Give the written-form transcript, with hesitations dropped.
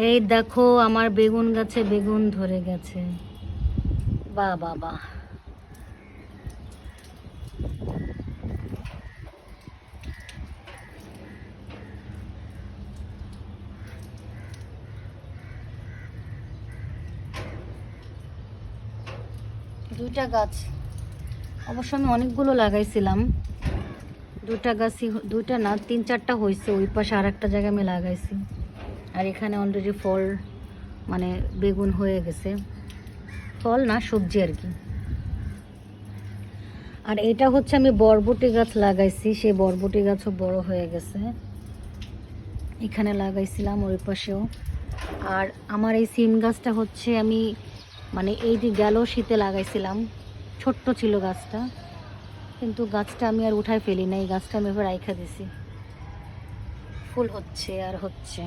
এই দেখো আমার বেগুন গাছে বেগুন ধরে গেছে। বাহ বাহ বাহ। দুইটা গাছ, অবশ্য আমি অনেকগুলো লাগাইছিলাম। দুইটা গাছই, দুইটা না, 3-4টা হয়েছে। ওই পাশে আর একটা জায়গায় আমি লাগাইছি। আর এখানে অলরেডি ফল, মানে বেগুন হয়ে গেছে। ফল না, সবজি আর কি। আর এটা হচ্ছে আমি বরবটি গাছ লাগাইছি, সেই বরবটি গাছও বড় হয়ে গেছে। এখানে লাগাইছিলাম, ওই পাশেও। আর আমার এই সিম গাছটা হচ্ছে আমি, মানে এই যে গেল শীতে লাগাইছিলাম, ছোট্ট ছিল গাছটা, কিন্তু গাছটা আমি আর উঠাই ফেলি না। এই গাছটা আমি এবার রাইখা দিছি, ফুল হচ্ছে আর হচ্ছে।